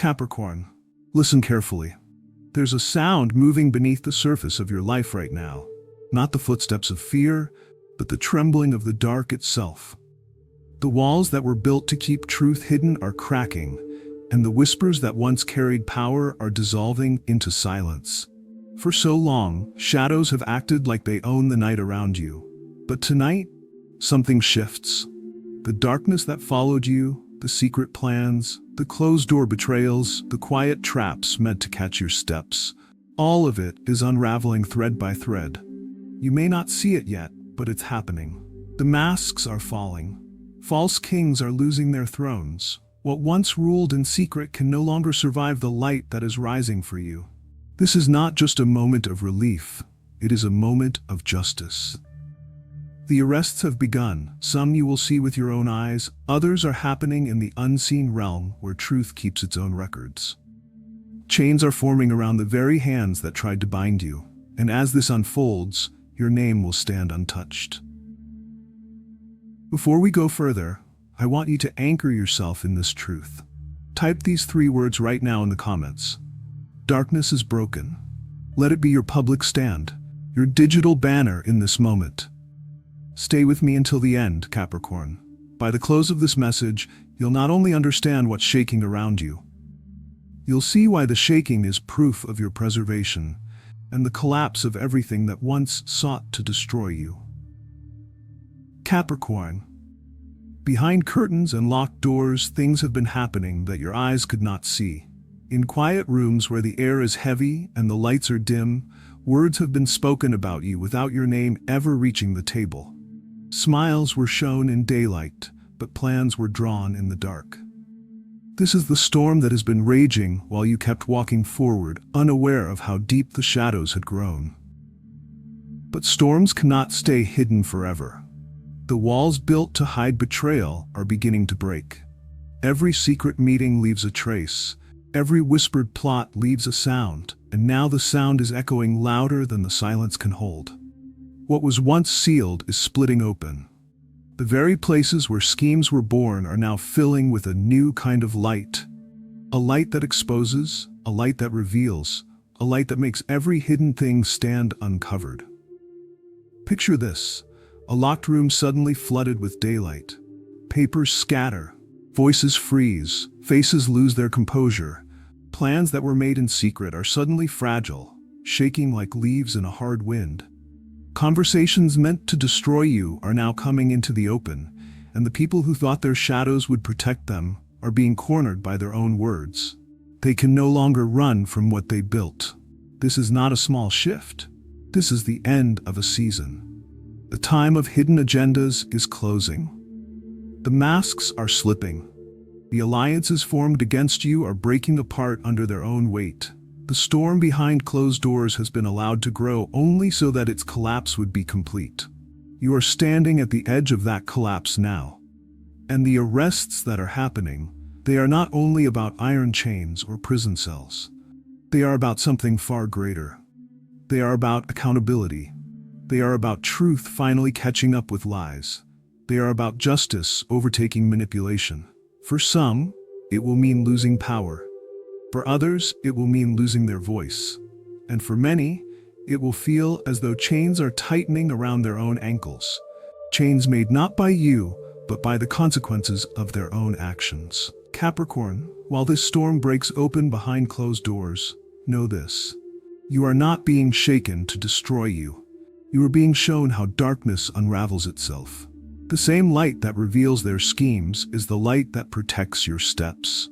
Capricorn, listen carefully. There's a sound moving beneath the surface of your life right now. Not the footsteps of fear, but the trembling of the dark itself. The walls that were built to keep truth hidden are cracking, and the whispers that once carried power are dissolving into silence. For so long, shadows have acted like they own the night around you. But tonight, something shifts. The darkness that followed you, the secret plans, the closed-door betrayals, the quiet traps meant to catch your steps, all of it is unraveling thread by thread. You may not see it yet, but it's happening. The masks are falling. False kings are losing their thrones. What once ruled in secret can no longer survive the light that is rising for you. This is not just a moment of relief, it is a moment of justice. The arrests have begun. Some you will see with your own eyes, others are happening in the unseen realm where truth keeps its own records. Chains are forming around the very hands that tried to bind you, and as this unfolds, your name will stand untouched. Before we go further, I want you to anchor yourself in this truth. Type these 3 words right now in the comments. Darkness is broken. Let it be your public stand, your digital banner in this moment. Stay with me until the end, Capricorn. By the close of this message, you'll not only understand what's shaking around you, you'll see why the shaking is proof of your preservation and the collapse of everything that once sought to destroy you. Capricorn, behind curtains and locked doors, things have been happening that your eyes could not see. In quiet rooms where the air is heavy and the lights are dim, words have been spoken about you without your name ever reaching the table. Smiles were shown in daylight, but plans were drawn in the dark. This is the storm that has been raging while you kept walking forward, unaware of how deep the shadows had grown. But storms cannot stay hidden forever. The walls built to hide betrayal are beginning to break. Every secret meeting leaves a trace. Every whispered plot leaves a sound, and now the sound is echoing louder than the silence can hold. What was once sealed is splitting open. The very places where schemes were born are now filling with a new kind of light. A light that exposes, a light that reveals, a light that makes every hidden thing stand uncovered. Picture this, a locked room suddenly flooded with daylight. Papers scatter, voices freeze, faces lose their composure. Plans that were made in secret are suddenly fragile, shaking like leaves in a hard wind. Conversations meant to destroy you are now coming into the open, and the people who thought their shadows would protect them are being cornered by their own words. They can no longer run from what they built. This is not a small shift. This is the end of a season. The time of hidden agendas is closing. The masks are slipping. The alliances formed against you are breaking apart under their own weight. The storm behind closed doors has been allowed to grow only so that its collapse would be complete. You are standing at the edge of that collapse now. And the arrests that are happening, they are not only about iron chains or prison cells. They are about something far greater. They are about accountability. They are about truth finally catching up with lies. They are about justice overtaking manipulation. For some, it will mean losing power. For others, it will mean losing their voice. And for many, it will feel as though chains are tightening around their own ankles. Chains made not by you, but by the consequences of their own actions. Capricorn, while this storm breaks open behind closed doors, know this. You are not being shaken to destroy you. You are being shown how darkness unravels itself. The same light that reveals their schemes is the light that protects your steps.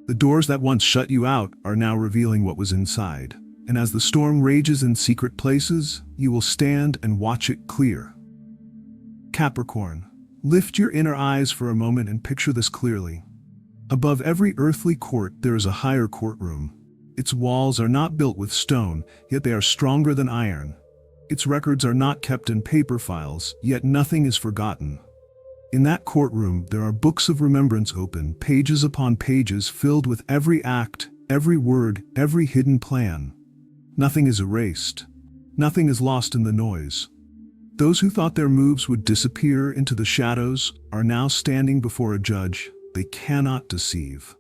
The doors that once shut you out are now revealing what was inside. And as the storm rages in secret places, you will stand and watch it clear. Capricorn, lift your inner eyes for a moment and picture this clearly. Above every earthly court, there is a higher courtroom. Its walls are not built with stone, yet they are stronger than iron. Its records are not kept in paper files, yet nothing is forgotten. In that courtroom, there are books of remembrance open, pages upon pages filled with every act, every word, every hidden plan. Nothing is erased. Nothing is lost in the noise. Those who thought their moves would disappear into the shadows are now standing before a judge they cannot deceive.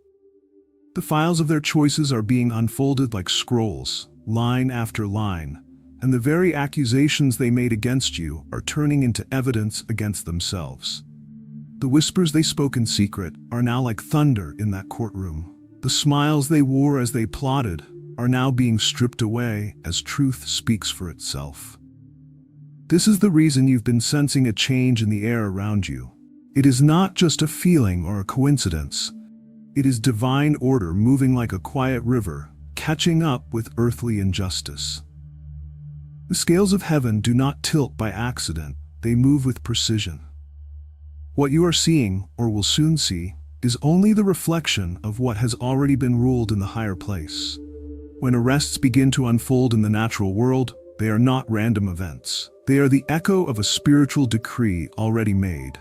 The files of their choices are being unfolded like scrolls, line after line, and the very accusations they made against you are turning into evidence against themselves. The whispers they spoke in secret are now like thunder in that courtroom. The smiles they wore as they plotted are now being stripped away as truth speaks for itself. This is the reason you've been sensing a change in the air around you. It is not just a feeling or a coincidence. It is divine order moving like a quiet river, catching up with earthly injustice. The scales of heaven do not tilt by accident, they move with precision. What you are seeing, or will soon see, is only the reflection of what has already been ruled in the higher place. When arrests begin to unfold in the natural world, they are not random events. They are the echo of a spiritual decree already made.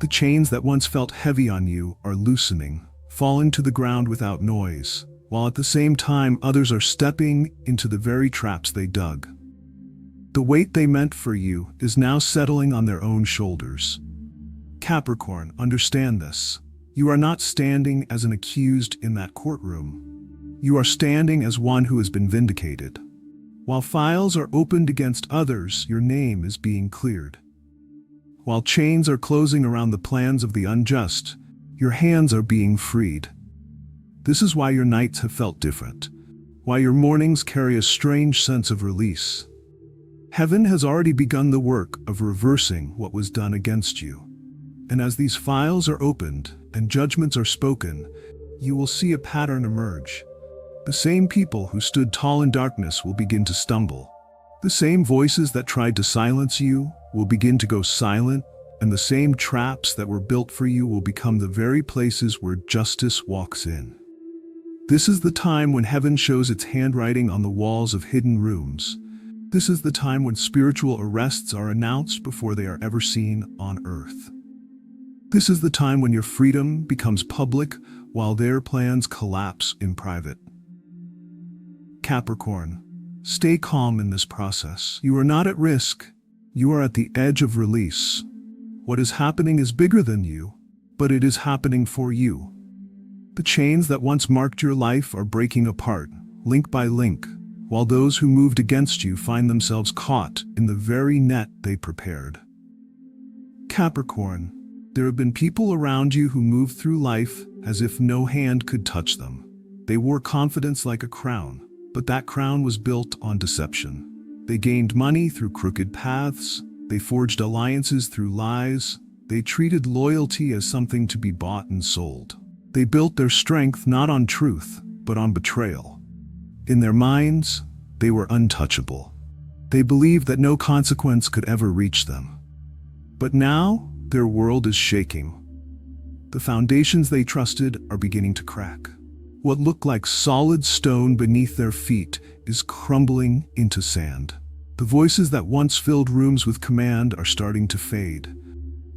The chains that once felt heavy on you are loosening, falling to the ground without noise, while at the same time others are stepping into the very traps they dug. The weight they meant for you is now settling on their own shoulders. Capricorn, understand this. You are not standing as an accused in that courtroom. You are standing as one who has been vindicated. While files are opened against others, your name is being cleared. While chains are closing around the plans of the unjust, your hands are being freed. This is why your nights have felt different, why your mornings carry a strange sense of release. Heaven has already begun the work of reversing what was done against you. And as these files are opened and judgments are spoken, you will see a pattern emerge. The same people who stood tall in darkness will begin to stumble. The same voices that tried to silence you will begin to go silent, and the same traps that were built for you will become the very places where justice walks in. This is the time when heaven shows its handwriting on the walls of hidden rooms. This is the time when spiritual arrests are announced before they are ever seen on earth. This is the time when your freedom becomes public while their plans collapse in private. Capricorn, stay calm in this process. You are not at risk. You are at the edge of release. What is happening is bigger than you, but it is happening for you. The chains that once marked your life are breaking apart, link by link, while those who moved against you find themselves caught in the very net they prepared. Capricorn, there have been people around you who moved through life as if no hand could touch them. They wore confidence like a crown, but that crown was built on deception. They gained money through crooked paths. They forged alliances through lies. They treated loyalty as something to be bought and sold. They built their strength not on truth, but on betrayal. In their minds, they were untouchable. They believed that no consequence could ever reach them. But now, their world is shaking. The foundations they trusted are beginning to crack. What looked like solid stone beneath their feet is crumbling into sand. The voices that once filled rooms with command are starting to fade.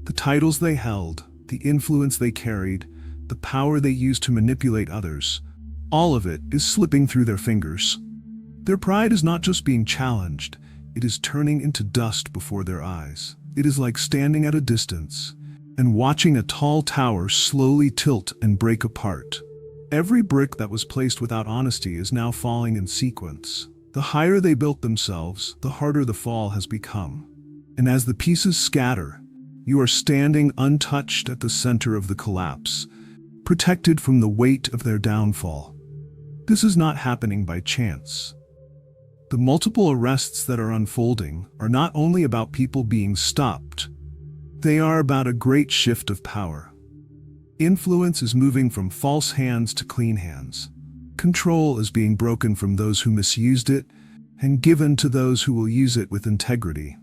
The titles they held, the influence they carried, the power they used to manipulate others, all of it is slipping through their fingers. Their pride is not just being challenged, it is turning into dust before their eyes. It is like standing at a distance and watching a tall tower slowly tilt and break apart. Every brick that was placed without honesty is now falling in sequence. The higher they built themselves, the harder the fall has become. And as the pieces scatter, you are standing untouched at the center of the collapse, protected from the weight of their downfall. This is not happening by chance. The multiple arrests that are unfolding are not only about people being stopped, they are about a great shift of power. Influence is moving from false hands to clean hands. Control is being broken from those who misused it and given to those who will use it with integrity.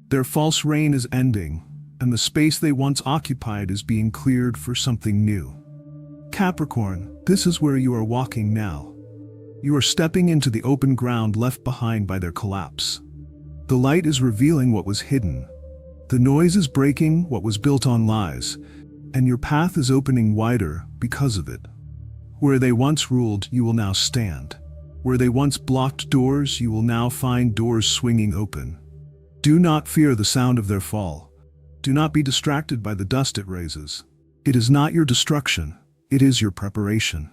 Their false reign is ending, and the space they once occupied is being cleared for something new. Capricorn, this is where you are walking now. You are stepping into the open ground left behind by their collapse. The light is revealing what was hidden. The noise is breaking what was built on lies, and your path is opening wider because of it. Where they once ruled, you will now stand. Where they once blocked doors, you will now find doors swinging open. Do not fear the sound of their fall. Do not be distracted by the dust it raises. It is not your destruction, it is your preparation.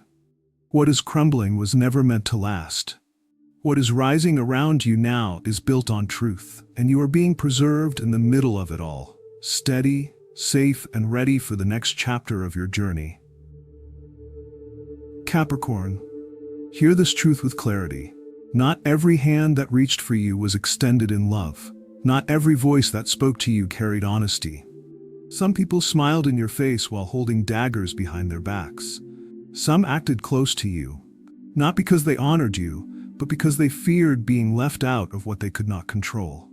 What is crumbling was never meant to last. What is rising around you now is built on truth, and you are being preserved in the middle of it all, steady, safe, and ready for the next chapter of your journey. Capricorn, hear this truth with clarity. Not every hand that reached for you was extended in love. Not every voice that spoke to you carried honesty. Some people smiled in your face while holding daggers behind their backs. Some acted close to you, not because they honored you, but because they feared being left out of what they could not control.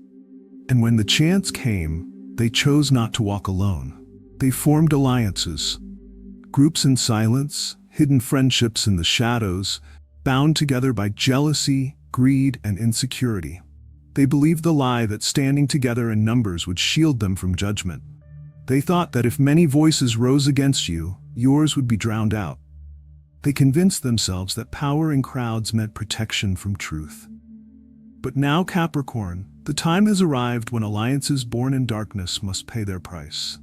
And when the chance came, they chose not to walk alone. They formed alliances, groups in silence, hidden friendships in the shadows, bound together by jealousy, greed, and insecurity. They believed the lie that standing together in numbers would shield them from judgment. They thought that if many voices rose against you, yours would be drowned out. They convinced themselves that power in crowds meant protection from truth. But now, Capricorn, the time has arrived when alliances born in darkness must pay their price.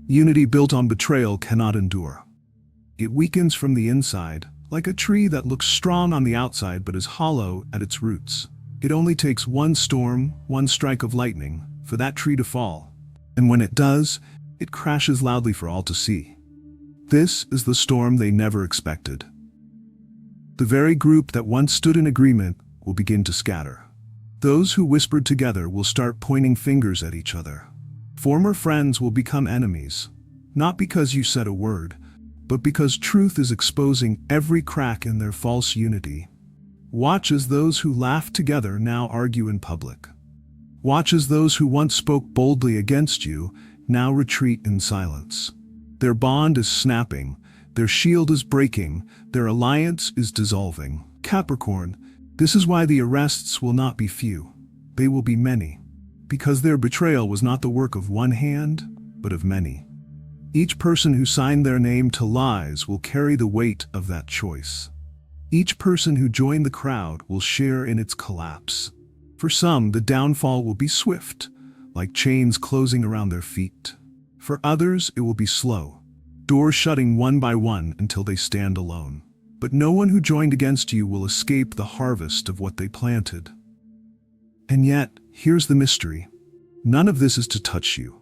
Unity built on betrayal cannot endure. It weakens from the inside, like a tree that looks strong on the outside but is hollow at its roots. It only takes one storm, one strike of lightning, for that tree to fall. And when it does, it crashes loudly for all to see. This is the storm they never expected. The very group that once stood in agreement will begin to scatter. Those who whispered together will start pointing fingers at each other. Former friends will become enemies, not because you said a word, but because truth is exposing every crack in their false unity. Watch as those who laughed together now argue in public. Watch as those who once spoke boldly against you now retreat in silence. Their bond is snapping, their shield is breaking, their alliance is dissolving. Capricorn, this is why the arrests will not be few. They will be many. Because their betrayal was not the work of one hand, but of many. Each person who signed their name to lies will carry the weight of that choice. Each person who joined the crowd will share in its collapse. For some, the downfall will be swift, like chains closing around their feet. For others, it will be slow, doors shutting one by one until they stand alone. But no one who joined against you will escape the harvest of what they planted. And yet, here's the mystery. None of this is to touch you.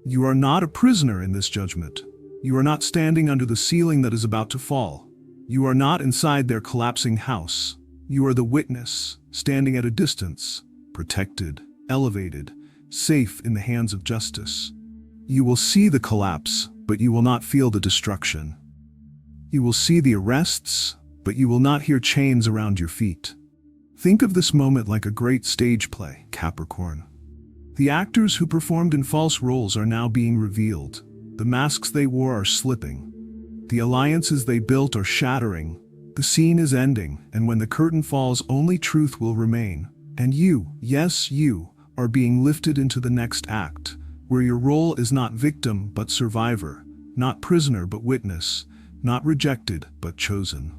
You are not a prisoner in this judgment. You are not standing under the ceiling that is about to fall. You are not inside their collapsing house. You are the witness, standing at a distance, protected, elevated, safe in the hands of justice. You will see the collapse, but you will not feel the destruction. You will see the arrests, but you will not hear chains around your feet. Think of this moment like a great stage play, Capricorn. The actors who performed in false roles are now being revealed. The masks they wore are slipping. The alliances they built are shattering. The scene is ending, and when the curtain falls, only truth will remain. And you, yes you, are being lifted into the next act, where your role is not victim but survivor, not prisoner but witness, not rejected but chosen.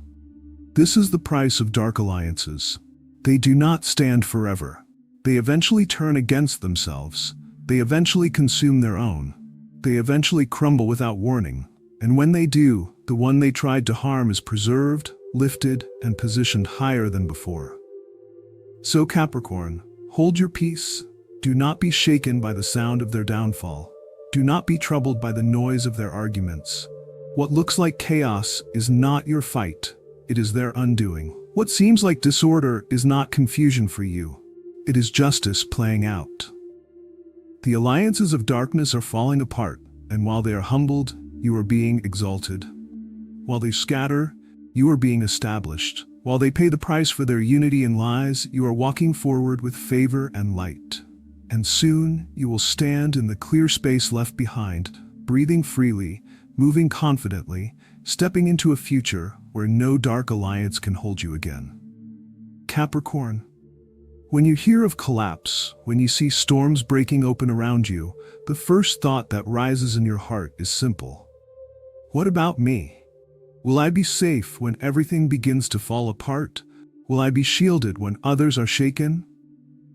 This is the price of dark alliances. They do not stand forever. They eventually turn against themselves. They eventually consume their own. They eventually crumble without warning. And when they do, the one they tried to harm is preserved, lifted, and positioned higher than before. So Capricorn, hold your peace. Do not be shaken by the sound of their downfall. Do not be troubled by the noise of their arguments. What looks like chaos is not your fight. It is their undoing. What seems like disorder is not confusion for you. It is justice playing out. The alliances of darkness are falling apart, and while they are humbled, you are being exalted. While they scatter, you are being established. While they pay the price for their unity and lies, you are walking forward with favor and light. And soon, you will stand in the clear space left behind, breathing freely, moving confidently, stepping into a future where no dark alliance can hold you again. Capricorn, when you hear of collapse, when you see storms breaking open around you, the first thought that rises in your heart is simple. What about me? Will I be safe when everything begins to fall apart? Will I be shielded when others are shaken?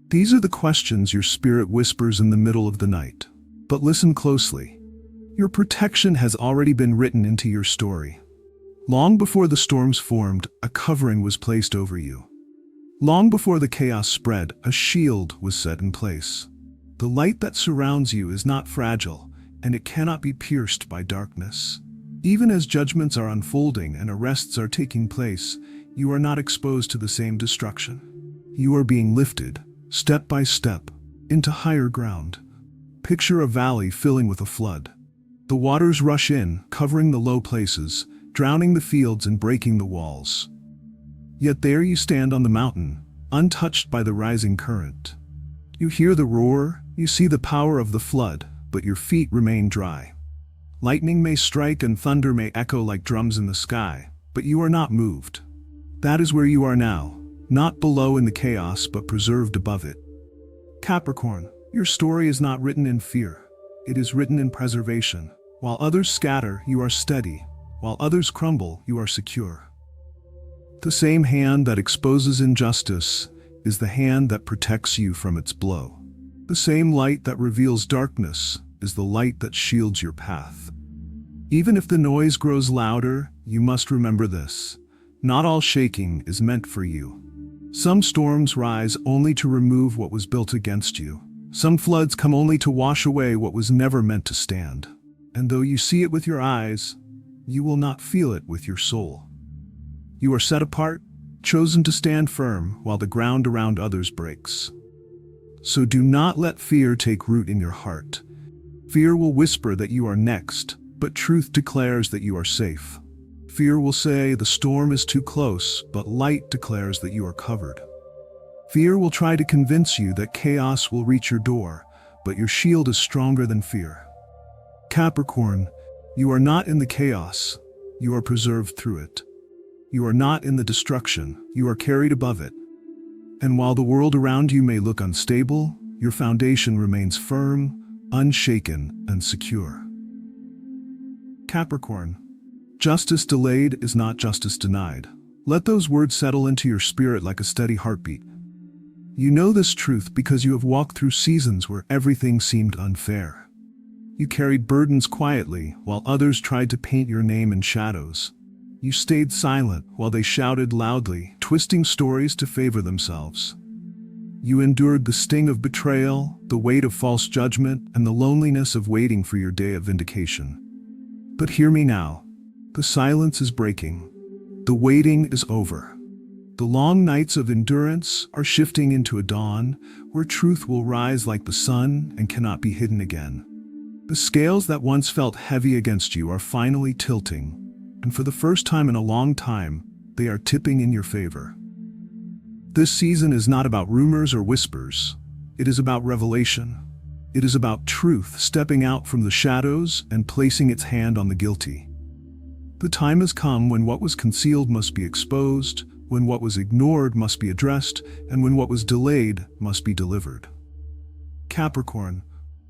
These are the questions your spirit whispers in the middle of the night. But listen closely. Your protection has already been written into your story. Long before the storms formed, a covering was placed over you. Long before the chaos spread, a shield was set in place. The light that surrounds you is not fragile, and it cannot be pierced by darkness. Even as judgments are unfolding and arrests are taking place, you are not exposed to the same destruction. You are being lifted, step by step, into higher ground. Picture a valley filling with a flood. The waters rush in, covering the low places, drowning the fields and breaking the walls. Yet there you stand on the mountain, untouched by the rising current. You hear the roar, you see the power of the flood, but your feet remain dry. Lightning may strike and thunder may echo like drums in the sky, but you are not moved. That is where you are now, not below in the chaos but preserved above it. Capricorn, your story is not written in fear. It is written in preservation. While others scatter, you are steady. While others crumble, you are secure. The same hand that exposes injustice is the hand that protects you from its blow. The same light that reveals darkness is the light that shields your path. Even if the noise grows louder, you must remember this. Not all shaking is meant for you. Some storms rise only to remove what was built against you. Some floods come only to wash away what was never meant to stand. And though you see it with your eyes, you will not feel it with your soul. You are set apart, chosen to stand firm while the ground around others breaks. So do not let fear take root in your heart. Fear will whisper that you are next, but truth declares that you are safe. Fear will say the storm is too close, but light declares that you are covered. Fear will try to convince you that chaos will reach your door, but your shield is stronger than fear. Capricorn, you are not in the chaos, you are preserved through it. You are not in the destruction, you are carried above it. And while the world around you may look unstable, your foundation remains firm, unshaken, and secure. Capricorn, justice delayed is not justice denied. Let those words settle into your spirit like a steady heartbeat. You know this truth because you have walked through seasons where everything seemed unfair. You carried burdens quietly while others tried to paint your name in shadows. You stayed silent while they shouted loudly, twisting stories to favor themselves. You endured the sting of betrayal, the weight of false judgment, and the loneliness of waiting for your day of vindication. But hear me now. The silence is breaking. The waiting is over. The long nights of endurance are shifting into a dawn where truth will rise like the sun and cannot be hidden again. The scales that once felt heavy against you are finally tilting, and for the first time in a long time, they are tipping in your favor. This season is not about rumors or whispers. It is about revelation. It is about truth stepping out from the shadows and placing its hand on the guilty. The time has come when what was concealed must be exposed, when what was ignored must be addressed, and when what was delayed must be delivered. Capricorn,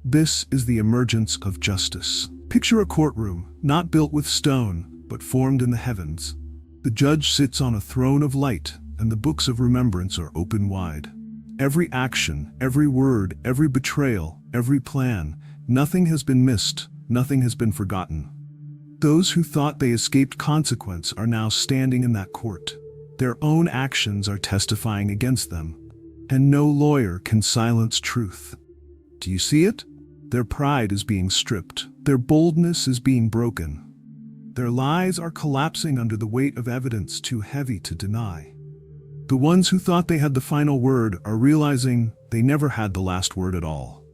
this is the emergence of justice. Picture a courtroom, not built with stone, but formed in the heavens. The judge sits on a throne of light, and the books of remembrance are open wide. Every action, every word, every betrayal, every plan, nothing has been missed, nothing has been forgotten. Those who thought they escaped consequence are now standing in that court. Their own actions are testifying against them, and no lawyer can silence truth. Do you see it? Their pride is being stripped. Their boldness is being broken. Their lies are collapsing under the weight of evidence too heavy to deny. The ones who thought they had the final word are realizing they never had the last word at all.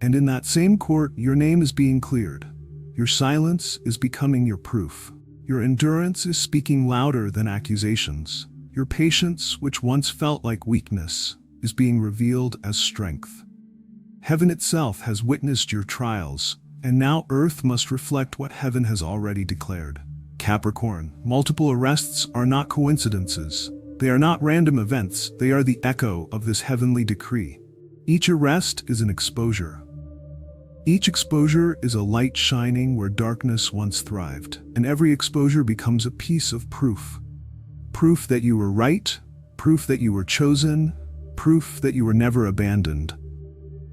And in that same court, your name is being cleared. Your silence is becoming your proof. Your endurance is speaking louder than accusations. Your patience, which once felt like weakness, is being revealed as strength. Heaven itself has witnessed your trials, and now earth must reflect what heaven has already declared. Capricorn, multiple arrests are not coincidences. They are not random events, they are the echo of this heavenly decree. Each arrest is an exposure. Each exposure is a light shining where darkness once thrived, and every exposure becomes a piece of proof. Proof that you were right, proof that you were chosen, proof that you were never abandoned.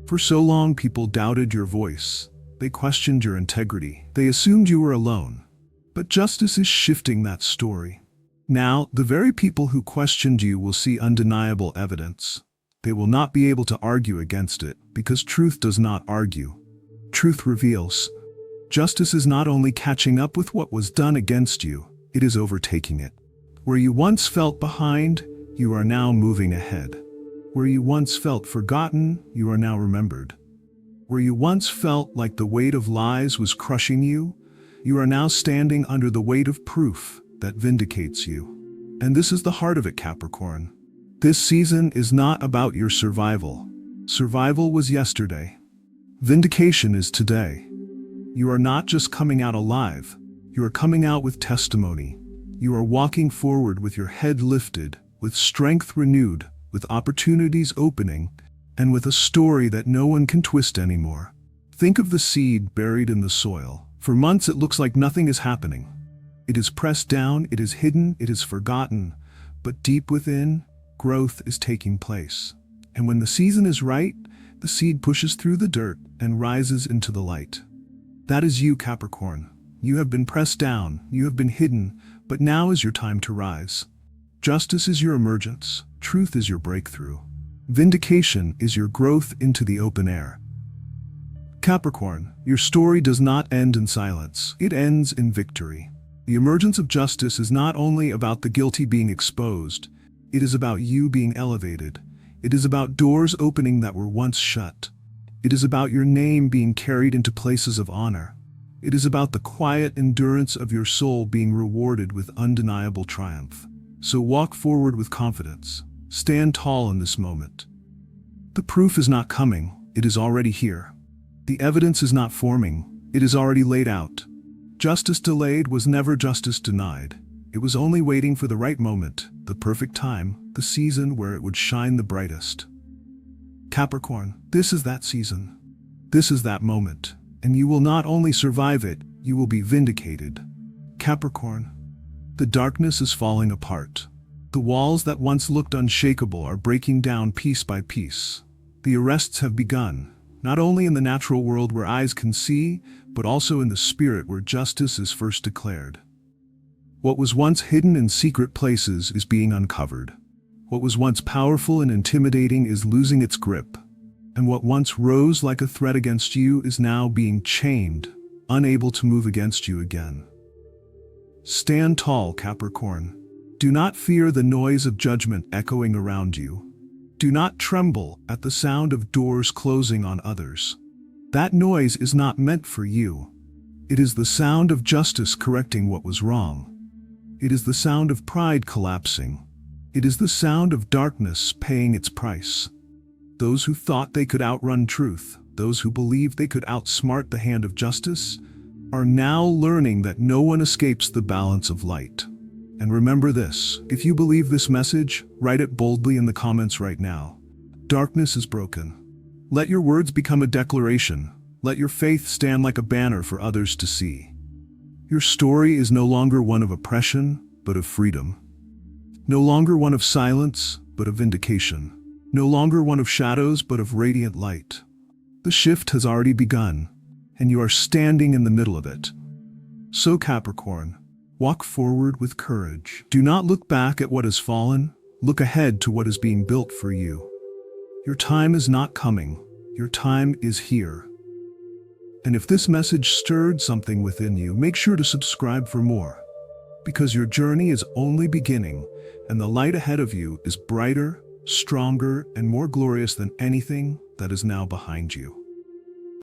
For so long people doubted your voice. They questioned your integrity. They assumed you were alone. But justice is shifting that story. Now, the very people who questioned you will see undeniable evidence. They will not be able to argue against it, because truth does not argue. Truth reveals. Justice is not only catching up with what was done against you, it is overtaking it. Where you once felt behind, you are now moving ahead. Where you once felt forgotten, you are now remembered. Where you once felt like the weight of lies was crushing you, you are now standing under the weight of proof that vindicates you. And this is the heart of it, Capricorn. This season is not about your survival. Survival was yesterday. Vindication is today. You are not just coming out alive, you are coming out with testimony. You are walking forward with your head lifted, with strength renewed, with opportunities opening, and with a story that no one can twist anymore. Think of the seed buried in the soil. For months it looks like nothing is happening. It is pressed down, it is hidden, it is forgotten, but deep within, growth is taking place. And when the season is right, the seed pushes through the dirt and rises into the light. That is you, Capricorn. You have been pressed down, you have been hidden, but now is your time to rise. Justice is your emergence, truth is your breakthrough. Vindication is your growth into the open air. Capricorn, your story does not end in silence, it ends in victory. The emergence of justice is not only about the guilty being exposed, it is about you being elevated. It is about doors opening that were once shut. It is about your name being carried into places of honor. It is about the quiet endurance of your soul being rewarded with undeniable triumph. So walk forward with confidence. Stand tall in this moment. The proof is not coming, it is already here. The evidence is not forming, it is already laid out. Justice delayed was never justice denied. It was only waiting for the right moment, the perfect time, the season where it would shine the brightest. Capricorn, this is that season. This is that moment. And you will not only survive it, you will be vindicated. Capricorn, the darkness is falling apart. The walls that once looked unshakable are breaking down piece by piece. The arrests have begun, not only in the natural world where eyes can see, but also in the spirit where justice is first declared. What was once hidden in secret places is being uncovered. What was once powerful and intimidating is losing its grip. And what once rose like a threat against you is now being chained, unable to move against you again. Stand tall, Capricorn. Do not fear the noise of judgment echoing around you. Do not tremble at the sound of doors closing on others. That noise is not meant for you. It is the sound of justice correcting what was wrong. It is the sound of pride collapsing. It is the sound of darkness paying its price. Those who thought they could outrun truth, those who believed they could outsmart the hand of justice, are now learning that no one escapes the balance of light. And remember this, if you believe this message, write it boldly in the comments right now. Darkness is broken. Let your words become a declaration. Let your faith stand like a banner for others to see. Your story is no longer one of oppression, but of freedom. No longer one of silence, but of vindication. No longer one of shadows, but of radiant light. The shift has already begun, and you are standing in the middle of it. So Capricorn, walk forward with courage. Do not look back at what has fallen, look ahead to what is being built for you. Your time is not coming, your time is here. And if this message stirred something within you, make sure to subscribe for more. Because your journey is only beginning, and the light ahead of you is brighter, stronger, and more glorious than anything that is now behind you.